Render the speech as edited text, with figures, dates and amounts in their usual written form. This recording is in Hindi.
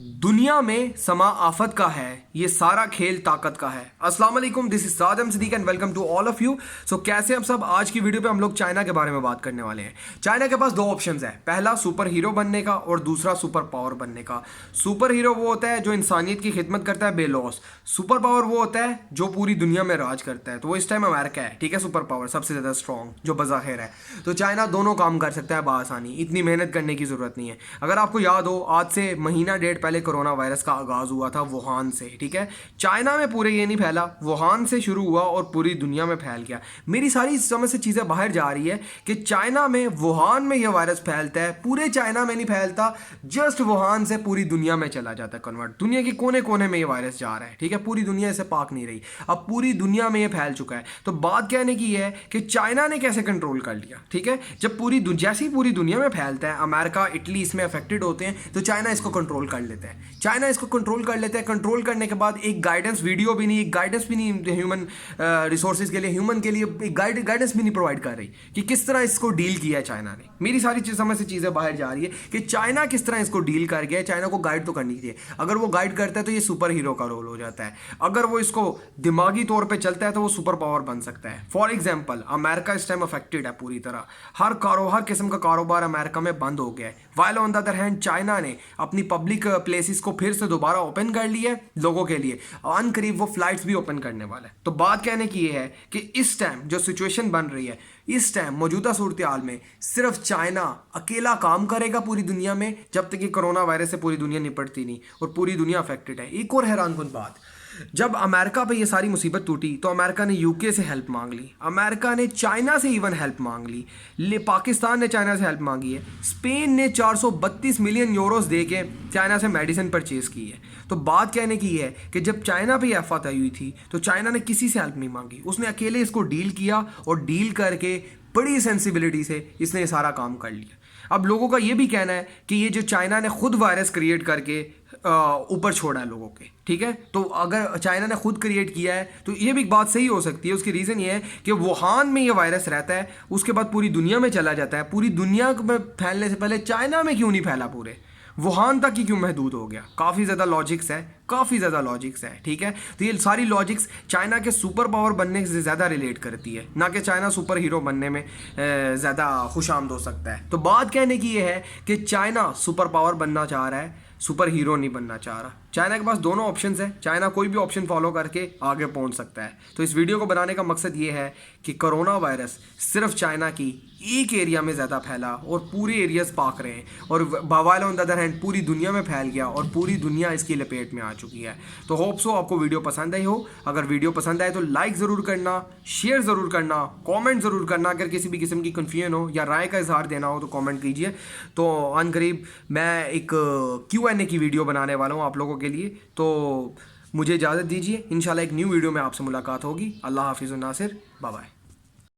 दुनिया में समा आफत का है, ये सारा खेल ताकत का है। अस्सलाम वालेकुम, this is Saddam Siddique and welcome to all of you. So कैसे हम सब, आज की वीडियो पे हम लोग चाइना के बारे में बात करने वाले हैं। चाइना के पास दो ऑप्शंस है, पहला सुपर हीरो बनने का और दूसरा सुपर पावर बनने का। सुपर हीरो वो होता है जो इंसानियत की खिदमत करता है बेलॉस। सुपर पावर वो होता है जो पूरी दुनिया में राज करता है। तो वो इस टाइम अमेरिका है, ठीक है। सुपर पावर सबसे ज़्यादा स्ट्रॉन्ग जो बज़ाहिर है। तो चाइना दोनों काम कर सकता है बआसानी, इतनी मेहनत करने की ज़रूरत नहीं है। अगर आपको याद हो, आज से महीना डेढ़ पहले कोरोना वायरस का आगाज हुआ था वुहान से, ठीक है। चाइना में पूरे ये नहीं फैला, वुहान से शुरू हुआ और पूरी दुनिया में फैल गया। मेरी सारी समझ से चीज़ें बाहर जा रही है कि चाइना में, वुहान में यह वायरस फैलता है, पूरे चाइना में नहीं फैलता, जस्ट वुहान से पूरी दुनिया में चला जाता है कन्वर्ट। दुनिया के कोने कोने में ये वायरस जा रहा है, ठीक है। पूरी दुनिया इसे पाक नहीं रही, अब पूरी दुनिया में ये फैल चुका है। तो बात कहने की है कि चाइना ने कैसे कंट्रोल कर लिया, ठीक है। जब जैसे ही पूरी दुनिया में फैलता है, अमेरिका इटली इसमें अफेक्टेड होते हैं, तो चाइना इसको कंट्रोल कर लेता है। चाइना इसको कंट्रोल कर लेते हैं। कंट्रोल करने के बाद एक गाइडेंस वीडियो भी नहीं, एक गाइडेंस भी नहीं ह्यूमन रिसोर्सेज के लिए, ह्यूमन के लिए एक गाइडेंस भी नहीं प्रोवाइड कर रही कि किस तरह इसको डील किया है चाइना ने। मेरी सारी समझ से चीज़ें बाहर जा रही है कि चाइना किस तरह इसको डील कर गया है। चाइना को गाइड तो करनी चाहिए, अगर वो गाइड करता है तो ये सुपर हीरो का रोल हो जाता है। अगर वो इसको दिमागी तौर पर चलता है तो वो सुपर पावर बन सकता है। फॉर एग्जाम्पल, अमेरिका इस टाइम अफेक्टेड है पूरी तरह, हर किस्म का कारोबार अमेरिका में बंद हो गया है। While on the other hand China ने अपनी पब्लिक प्लेसेस को फिर से दोबारा ओपन कर लिया है लोगों के लिए, और करीब वो फ्लाइट्स भी ओपन करने वाला है। तो बात कहने की ये है कि इस टाइम जो सिचुएशन बन रही है, इस टाइम मौजूदा सूरत हाल में सिर्फ चाइना अकेला काम करेगा पूरी दुनिया में, जब तक कि कोरोना वायरस से पूरी दुनिया निपटती नहीं और पूरी दुनिया अफेक्टेड है। एक और हैरानकुन बात, जब अमेरिका पे ये सारी मुसीबत टूटी तो अमेरिका ने यूके से हेल्प मांग ली, अमेरिका ने चाइना से इवन हेल्प मांग ली, पाकिस्तान ने चाइना से हेल्प मांगी है, स्पेन ने 432 मिलियन यूरोस दे के चाइना से मेडिसिन परचेज की है। तो बात कहने की है कि जब चाइना पे आफत आई हुई थी तो चाइना ने किसी से हेल्प नहीं मांगी, उसने अकेले इसको डील किया और डील करके बड़ी सेंसिबिलिटी से इसने ये सारा काम कर लिया। अब लोगों का ये भी कहना है कि ये जो चाइना ने खुद वायरस क्रिएट करके ऊपर छोड़ा है लोगों के, ठीक है। तो अगर चाइना ने खुद क्रिएट किया है तो ये भी बात सही हो सकती है। उसकी रीज़न ये है कि वुहान में ये वायरस रहता है, उसके बाद पूरी दुनिया में चला जाता है। पूरी दुनिया में फैलने से पहले चाइना में क्यों नहीं फैला, पूरे वुहान तक ही क्यों महदूद हो गया। काफ़ी ज़्यादा लॉजिक्स है, ठीक है। तो ये सारी लॉजिक्स चाइना के सुपर पावर बनने से ज़्यादा रिलेट करती है, ना कि चाइना सुपर हीरो बनने में ज़्यादा खुशामद हो सकता है। तो बात कहने की ये है कि चाइना सुपर पावर बनना चाह रहा है, सुपर हीरो नहीं बनना चाह रहा। चाइना के पास दोनों ऑप्शंस है, चाइना कोई भी ऑप्शन फॉलो करके आगे पहुंच सकता है। तो इस वीडियो को बनाने का मकसद ये है कि कोरोना वायरस सिर्फ चाइना की एक एरिया में ज़्यादा फैला और पूरे एरियाज पाक रहे हैं, और while on the other hand पूरी दुनिया में फैल गया और पूरी दुनिया इसकी लपेट में आ चुकी है। तो होप सो आपको वीडियो पसंद आई हो। अगर वीडियो पसंद आए तो लाइक ज़रूर करना, शेयर ज़रूर करना, कॉमेंट ज़रूर करना। अगर किसी भी किस्म की कन्फ्यूजन हो या राय का इजहार देना हो तो कॉमेंट कीजिए। तो अनकरीब मैं एक Q&A की वीडियो बनाने वाला हूँ आप लोगों के लिए। तो मुझे इजाज़त दीजिए, इंशाल्लाह एक न्यू वीडियो में आपसे मुलाकात होगी। अल्लाह हाफिज़ नासिर, बाय बाय।